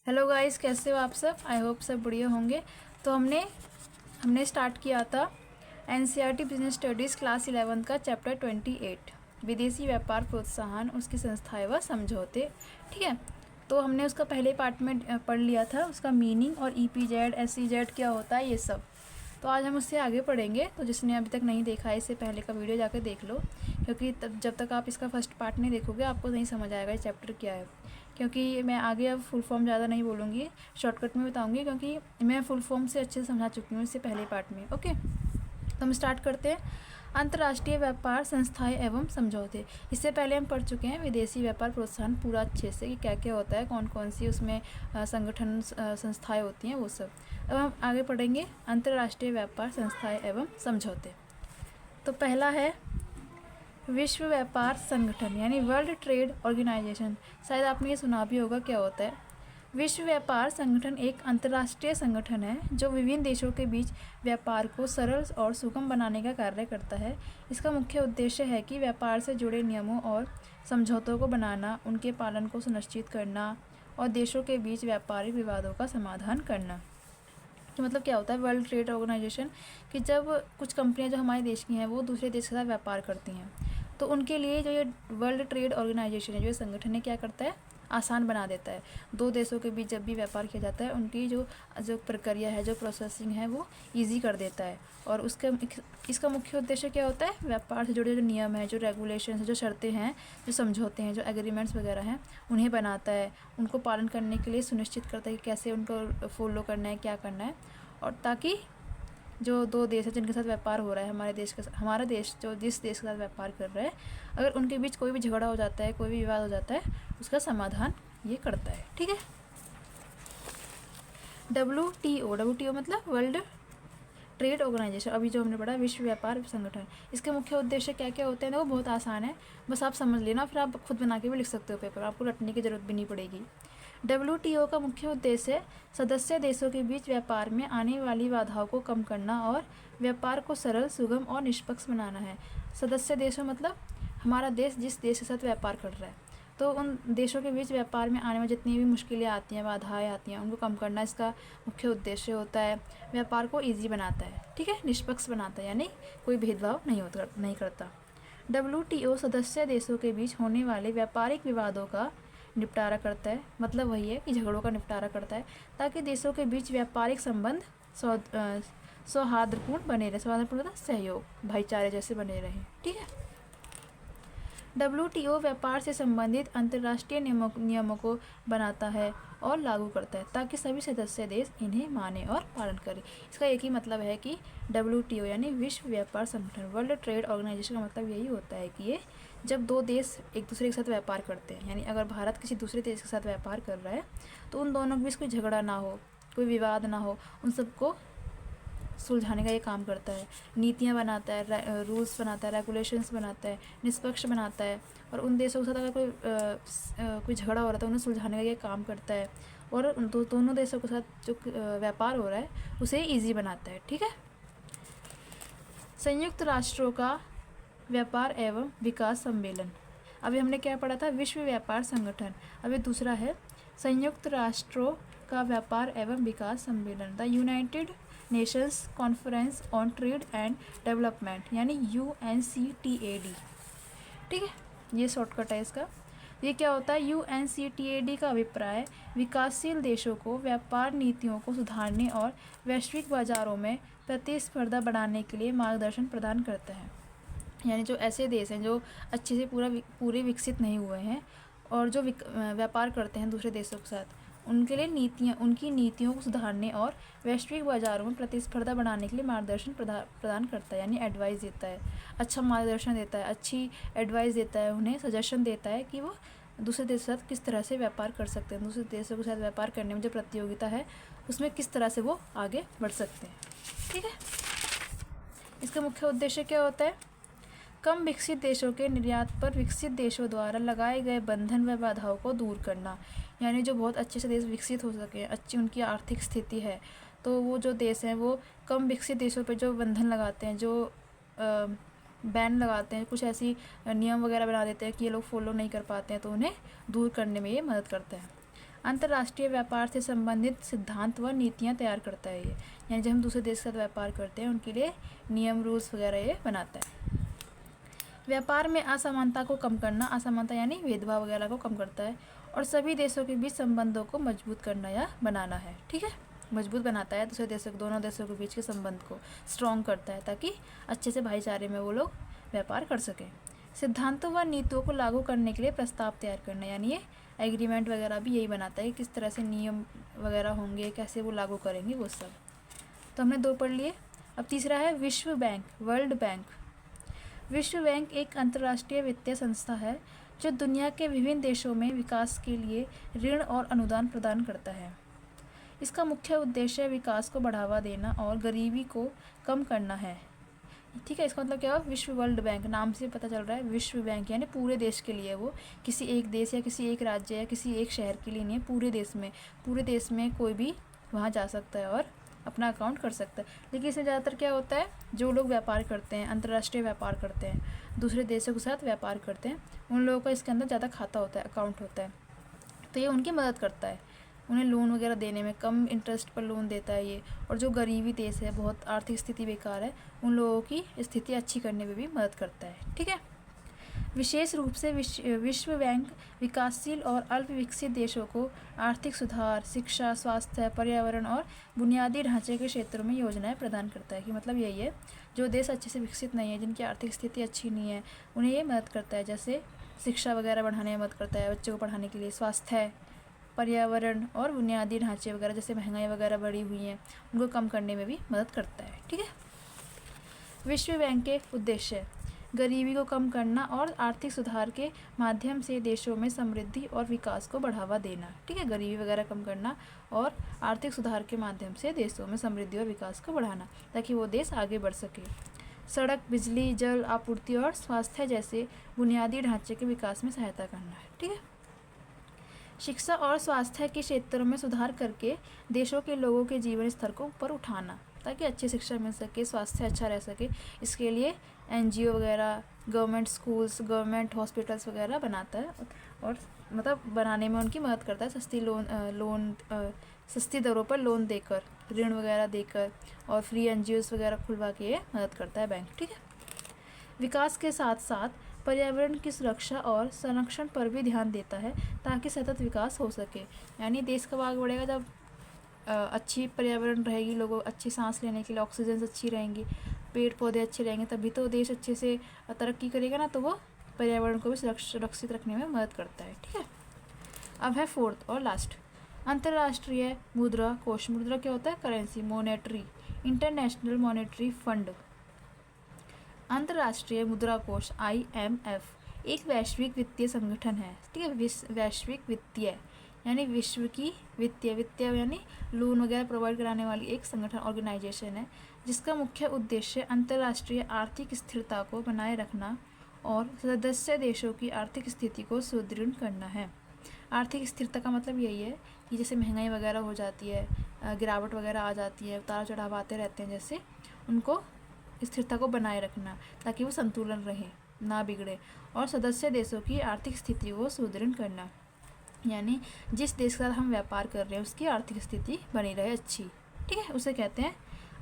Hello guys, कैसे हो आप सब। आई होप सब बढ़िया होंगे। तो हमने स्टार्ट किया था एनसीईआरटी बिजनेस स्टडीज़ क्लास 11 का चैप्टर 28 विदेशी व्यापार प्रोत्साहन, उसकी संस्थाएं व समझौते। ठीक है, तो हमने उसका पहले पार्ट में पढ़ लिया था, उसका मीनिंग और ईपीजेड एसईजेड क्या होता है ये सब। तो आज हम उससे आगे पढ़ेंगे। तो जिसने अभी तक नहीं देखा है इससे पहले का वीडियो जाकर देख लो, क्योंकि जब तक आप इसका फर्स्ट पार्ट नहीं देखोगे आपको नहीं समझ आएगा ये चैप्टर क्या है। क्योंकि मैं आगे अब फुल फॉर्म ज़्यादा नहीं बोलूँगी, शॉर्टकट में बताऊँगी, क्योंकि मैं फुल फॉर्म से अच्छे से समझा चुकी हूँ इससे पहले पार्ट में। ओके, तो हम स्टार्ट करते हैं। अंतर्राष्ट्रीय व्यापार संस्थाएं एवं समझौते। इससे पहले हम पढ़ चुके हैं विदेशी व्यापार प्रोत्साहन पूरा अच्छे से कि क्या क्या होता है, कौन कौन सी उसमें संगठन संस्थाएं होती हैं वो सब। अब हम आगे पढ़ेंगे अंतर्राष्ट्रीय व्यापार संस्थाएं एवं समझौते। तो पहला है विश्व व्यापार संगठन यानी वर्ल्ड ट्रेड ऑर्गेनाइजेशन। शायद आपने ये सुना भी होगा क्या होता है। विश्व व्यापार संगठन एक अंतर्राष्ट्रीय संगठन है जो विभिन्न देशों के बीच व्यापार को सरल और सुगम बनाने का कार्य करता है। इसका मुख्य उद्देश्य है कि व्यापार से जुड़े नियमों और समझौतों को बनाना, उनके पालन को सुनिश्चित करना और देशों के बीच व्यापारिक विवादों का समाधान करना। तो मतलब क्या होता है वर्ल्ड ट्रेड ऑर्गेनाइजेशन, कि जब कुछ कंपनियां जो हमारे देश की हैं वो दूसरे देश के साथ व्यापार करती हैं, तो उनके लिए जो ये वर्ल्ड ट्रेड ऑर्गेनाइजेशन है, जो ये संगठन है, क्या करता है, आसान बना देता है। दो देशों के बीच जब भी व्यापार किया जाता है उनकी जो जो प्रक्रिया है, जो प्रोसेसिंग है, वो ईजी कर देता है। और इसका मुख्य उद्देश्य क्या होता है, व्यापार से जुड़े जो नियम है, जो रेगुलेशन, जो शर्तें हैं, जो समझौते हैं, जो एग्रीमेंट्स वगैरह हैं, उन्हें बनाता है, उनको पालन करने के लिए सुनिश्चित करता है कि कैसे उनको फॉलो करना है, क्या करना है। और ताकि जो दो देश है जिनके साथ व्यापार हो रहा है, हमारा देश जो जिस देश के साथ व्यापार कर रहा है, अगर उनके बीच कोई भी झगड़ा हो जाता है, कोई भी विवाद हो जाता है, उसका समाधान ये करता है। ठीक है। WTO मतलब वर्ल्ड ट्रेड ऑर्गेनाइजेशन, अभी जो हमने पढ़ा विश्व व्यापार संगठन, इसके मुख्य उद्देश्य क्या क्या होते हैं वो बहुत आसान है, बस आप समझ लेना, फिर आप खुद बना के भी लिख सकते हो पेपर, आपको रटने की जरूरत भी नहीं पड़ेगी। WTO का मुख्य उद्देश्य सदस्य देशों के बीच व्यापार में आने वाली बाधाओं को कम करना और व्यापार को सरल, सुगम और निष्पक्ष बनाना है। सदस्य देशों मतलब हमारा देश जिस देश के साथ व्यापार कर रहा है, तो उन देशों के बीच व्यापार में आने में जितनी भी मुश्किलें आती हैं, बाधाएं आती हैं, उनको कम करना इसका मुख्य उद्देश्य होता है। व्यापार को ईजी बनाता है, ठीक है, निष्पक्ष बनाता है, यानी कोई भेदभाव नहीं करता। WTO सदस्य देशों के बीच होने वाले व्यापारिक विवादों का निपटारा करता है, मतलब वही है कि झगड़ों का निपटारा करता है, ताकि देशों के बीच व्यापारिक संबंध सौहार्दपूर्ण बने रहे। सौहार्दपूर्ण मतलब सहयोग, भाईचारे जैसे बने रहे। ठीक है। WTO व्यापार से संबंधित अंतर्राष्ट्रीय नियमों को बनाता है और लागू करता है, ताकि सभी सदस्य देश इन्हें माने और पालन करें। इसका एक ही मतलब है कि WTO यानी विश्व व्यापार संगठन, वर्ल्ड ट्रेड ऑर्गेनाइजेशन का मतलब यही होता है कि ये जब दो देश एक दूसरे के साथ व्यापार करते हैं, यानी अगर भारत किसी दूसरे देश के साथ व्यापार कर रहा है, तो उन दोनों के बीच कोई झगड़ा ना हो, कोई विवाद ना हो, उन सबको सुलझाने का ये काम करता है। नीतियाँ बनाता है, रूल्स बनाता है, रेगुलेशंस बनाता है, निष्पक्ष बनाता है, और उन देशों के साथ अगर कोई झगड़ा हो रहा है तो उन्हें सुलझाने का ये काम करता है, और दोनों देशों के साथ जो व्यापार हो रहा है उसे ईजी बनाता है। ठीक है। संयुक्त राष्ट्रों का व्यापार एवं विकास सम्मेलन। अभी हमने क्या पढ़ा था, विश्व व्यापार संगठन। अभी दूसरा है संयुक्त राष्ट्रों का व्यापार एवं विकास सम्मेलन, the United Nations conference on trade and development, यानी UNCTAD। ठीक है, ये शॉर्टकट है इसका। ये क्या होता है, UNCTAD का अभिप्राय विकासशील देशों को व्यापार नीतियों को सुधारने और वैश्विक बाजारों में प्रतिस्पर्धा बढ़ाने के लिए मार्गदर्शन प्रदान करता है। यानी जो ऐसे देश हैं जो अच्छे से पूरे विकसित नहीं हुए हैं और जो व्यापार करते हैं दूसरे देशों के साथ, उनके लिए उनकी नीतियों को सुधारने और वैश्विक बाजारों में प्रतिस्पर्धा बढ़ाने के लिए मार्गदर्शन प्रदान करता है, यानी एडवाइस देता है, अच्छा मार्गदर्शन देता है, अच्छी एडवाइस देता है, उन्हें सजेशन देता है कि वो दूसरे देशों के साथ किस तरह से व्यापार कर सकते हैं, दूसरे देशों के साथ व्यापार करने में जो प्रतियोगिता है उसमें किस तरह से वो आगे बढ़ सकते हैं। ठीक है। इसका मुख्य उद्देश्य क्या होता है, कम विकसित देशों के निर्यात पर विकसित देशों द्वारा लगाए गए बंधन व बाधाओं को दूर करना। यानी जो बहुत अच्छे से देश विकसित हो सके, अच्छी उनकी आर्थिक स्थिति है, तो वो जो देश हैं वो कम विकसित देशों पर जो बंधन लगाते हैं, जो बैन लगाते हैं, कुछ ऐसी नियम वगैरह बना देते हैं कि ये लोग फॉलो नहीं कर पाते हैं, तो उन्हें दूर करने में ये मदद करता है। अंतर्राष्ट्रीय व्यापार से संबंधित सिद्धांत व नीतियाँ तैयार करता है ये, यानी जब हम दूसरे देश के साथ व्यापार करते हैं उनके लिए नियम रूल्स वगैरह ये बनाता है। व्यापार में असमानता को कम करना, असमानता यानी भेदभाव वगैरह को कम करता है, और सभी देशों के बीच संबंधों को मजबूत करना या बनाना है। ठीक है, मजबूत बनाता है दूसरे देशों, दोनों देशों के बीच के संबंध को स्ट्रॉन्ग करता है ताकि अच्छे से भाईचारे में वो लोग व्यापार कर सकें। सिद्धांतों व नीतियों को लागू करने के लिए प्रस्ताव तैयार करना, यानी ये एग्रीमेंट वगैरह भी यही बनाता है, किस तरह से नियम वगैरह होंगे, कैसे वो लागू करेंगे वो सब। तो हमने 2 पढ़ लिए। अब तीसरा है विश्व बैंक, वर्ल्ड बैंक। विश्व बैंक एक अंतर्राष्ट्रीय वित्तीय संस्था है जो दुनिया के विभिन्न देशों में विकास के लिए ऋण और अनुदान प्रदान करता है। इसका मुख्य उद्देश्य विकास को बढ़ावा देना और गरीबी को कम करना है। ठीक है, इसका मतलब क्या हुआ, विश्व वर्ल्ड बैंक, नाम से पता चल रहा है विश्व बैंक यानी पूरे देश के लिए, वो किसी एक देश या किसी एक राज्य या किसी एक शहर के लिए नहीं है, पूरे देश में कोई भी वहाँ जा सकता है और अपना अकाउंट कर सकता है। लेकिन इसमें ज़्यादातर क्या होता है, जो लोग व्यापार करते हैं, अंतर्राष्ट्रीय व्यापार करते हैं, दूसरे देशों के साथ व्यापार करते हैं, उन लोगों का इसके अंदर ज़्यादा खाता होता है, अकाउंट होता है, तो ये उनकी मदद करता है, उन्हें लोन वगैरह देने में कम इंटरेस्ट पर लोन देता है ये। और जो गरीबी देश है, बहुत आर्थिक स्थिति बेकार है, उन लोगों की स्थिति अच्छी करने में भी मदद करता है। ठीक है, विशेष रूप से विश्व बैंक विकासशील और अल्प विकसित देशों को आर्थिक सुधार, शिक्षा, स्वास्थ्य, पर्यावरण और बुनियादी ढांचे के क्षेत्रों में योजनाएं प्रदान करता है। कि मतलब यही है, जो देश अच्छे से विकसित नहीं है, जिनकी आर्थिक स्थिति अच्छी नहीं है, उन्हें ये मदद करता है, जैसे शिक्षा वगैरह बढ़ाने में मदद करता है, बच्चों को पढ़ाने के लिए, स्वास्थ्य, पर्यावरण और बुनियादी ढांचे वगैरह, जैसे महंगाई वगैरह बढ़ी हुई है, उनको कम करने में भी मदद करता है। ठीक है, विश्व बैंक के उद्देश्य गरीबी को कम करना और आर्थिक सुधार के माध्यम से देशों में समृद्धि और विकास को बढ़ावा देना। ठीक है, गरीबी वगैरह कम करना और आर्थिक सुधार के माध्यम से देशों में समृद्धि और विकास को बढ़ाना ताकि वो देश आगे बढ़ सके। सड़क, बिजली, जल आपूर्ति और स्वास्थ्य जैसे बुनियादी ढांचे के विकास में सहायता करना है। ठीक है, शिक्षा और स्वास्थ्य के क्षेत्रों में सुधार करके देशों के लोगों के जीवन स्तर को ऊपर उठाना ताकि अच्छी शिक्षा मिल सके, स्वास्थ्य अच्छा रह सके। इसके लिए NGO वगैरह, गवर्नमेंट स्कूल्स, गवर्नमेंट हॉस्पिटल्स वगैरह बनाता है और मतलब बनाने में उनकी मदद करता है, सस्ती दरों पर लोन देकर, ऋण वगैरह देकर, और फ्री NGOs वगैरह खुलवा के ये मदद करता है बैंक। ठीक है, विकास के साथ साथ पर्यावरण की सुरक्षा और संरक्षण पर भी ध्यान देता है ताकि सतत विकास हो सके। यानी देश कब आगे बढ़ेगा, जब अच्छी पर्यावरण रहेगी, लोगों अच्छी सांस लेने के लिए ऑक्सीजन अच्छी रहेंगी, पेड़ पौधे अच्छे रहेंगे, तभी तो देश अच्छे से तरक्की करेगा ना। तो वो पर्यावरण को भी सुरक्षित रखने में मदद करता है। ठीक है, अब है 4th और लास्ट, अंतर्राष्ट्रीय मुद्रा कोष। मुद्रा क्या होता है, currency, monetary, international monetary fund. अंतर्राष्ट्रीय मुद्रा कोष IMF एक वैश्विक वित्तीय संगठन है। ठीक है, वैश्विक वित्तीय यानी विश्व की वित्तीय यानी लोन वगैरह प्रोवाइड कराने वाली एक संगठन, ऑर्गेनाइजेशन है, जिसका मुख्य उद्देश्य अंतर्राष्ट्रीय आर्थिक स्थिरता को बनाए रखना और सदस्य देशों की आर्थिक स्थिति को सुदृढ़ करना है। आर्थिक स्थिरता का मतलब यही है कि जैसे महंगाई वगैरह हो जाती है, गिरावट वगैरह आ जाती है, उतार चढ़ाव आते रहते हैं, जैसे उनको स्थिरता को बनाए रखना ताकि वो संतुलन रहे, ना बिगड़े, और सदस्य देशों की आर्थिक स्थिति को सुदृढ़ करना, यानी जिस देश के साथ हम व्यापार कर रहे हैं उसकी आर्थिक स्थिति बनी रहे अच्छी। ठीक है, उसे कहते हैं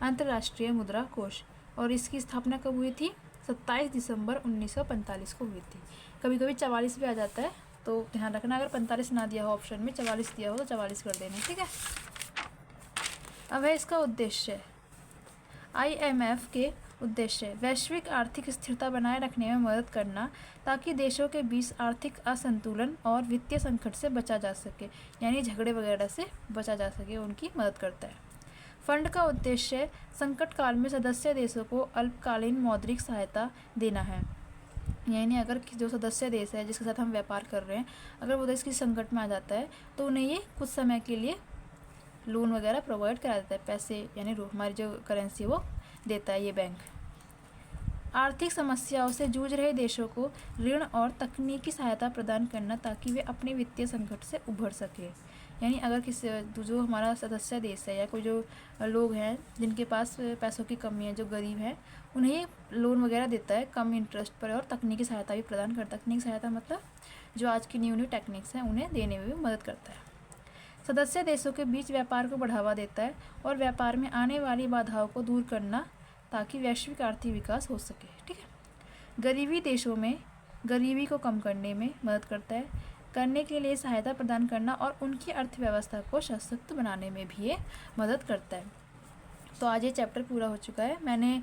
अंतर्राष्ट्रीय मुद्रा कोष। और इसकी स्थापना कब हुई थी, 27 दिसंबर 1945 को हुई थी। कभी कभी 44 भी आ जाता है, तो ध्यान रखना, अगर 45 ना दिया हो ऑप्शन में, 44 दिया हो तो 44 कर देना। ठीक है, अब है इसका उद्देश्य। IMF के उद्देश्य वैश्विक आर्थिक स्थिरता बनाए रखने में मदद करना ताकि देशों के बीच आर्थिक असंतुलन और वित्तीय संकट से बचा जा सके, यानी झगड़े वगैरह से बचा जा सके, उनकी मदद करता है। फंड का उद्देश्य संकट काल में सदस्य देशों को अल्पकालीन मौद्रिक सहायता देना है। यानी अगर जो सदस्य देश है जिसके साथ हम व्यापार कर रहे हैं, अगर वो देश किसी संकट में आ जाता है तो उन्हें ये कुछ समय के लिए लोन वगैरह प्रोवाइड करा देता है, पैसे यानी हमारी जो करेंसी वो देता है ये बैंक। आर्थिक समस्याओं से जूझ रहे देशों को ऋण और तकनीकी सहायता प्रदान करना ताकि वे अपने वित्तीय संकट से उभर सके। यानी अगर किसी जो हमारा सदस्य देश है या कोई जो लोग हैं जिनके पास पैसों की कमी है, जो गरीब हैं, उन्हें लोन वगैरह देता है कम इंटरेस्ट पर, और तकनीकी सहायता भी प्रदान करता है। तकनीकी सहायता मतलब जो आज की न्यू टेक्निक्स हैं उन्हें देने में भी मदद करता है। सदस्य देशों के बीच व्यापार को बढ़ावा देता है और व्यापार में आने वाली बाधाओं को दूर करना ताकि वैश्विक आर्थिक विकास हो सके। ठीक है। गरीबी देशों में गरीबी को कम करने में मदद करता है, करने के लिए सहायता प्रदान करना और उनकी अर्थव्यवस्था को सशक्त बनाने में भी ये मदद करता है। तो आज ये चैप्टर पूरा हो चुका है। मैंने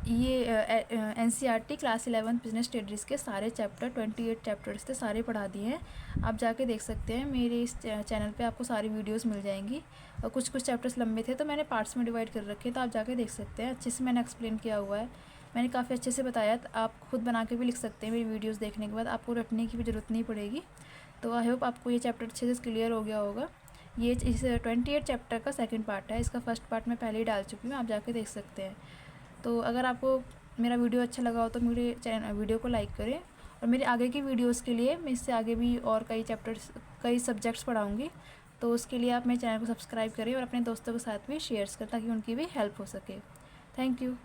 ये NCERT क्लास 11 बिजनेस स्टडीज़ के सारे चैप्टर 28 चैप्टर्स थे, सारे पढ़ा दिए हैं। आप जाके देख सकते हैं, मेरे इस चैनल पे आपको सारी वीडियोस मिल जाएंगी। और कुछ चैप्टर्स लंबे थे तो मैंने पार्ट्स में डिवाइड कर रखे, तो आप जाके देख सकते हैं। अच्छे से मैंने एक्सप्लेन किया हुआ है, मैंने काफ़ी अच्छे से बताया। तो आप खुद बना के भी लिख सकते हैं मेरी वीडियोज़ देखने के बाद, आपको रटने की भी ज़रूरत नहीं पड़ेगी। तो आई होप आपको ये चैप्टर अच्छे से क्लियर हो गया होगा। ये इस 28 चैप्टर का सेकंड पार्ट है, इसका फर्स्ट पार्ट मैं पहले ही डाल चुकी हूँ, आप जाके देख सकते हैं। तो अगर आपको मेरा वीडियो अच्छा लगा हो तो मेरे चैनल वीडियो को लाइक करें, और मेरे आगे की वीडियोस के लिए मैं इससे आगे भी और कई चैप्टर्स कई सब्जेक्ट्स पढ़ाऊँगी, तो उसके लिए आप मेरे चैनल को सब्सक्राइब करें और अपने दोस्तों के साथ भी शेयर करें ताकि उनकी भी हेल्प हो सके। Thank you.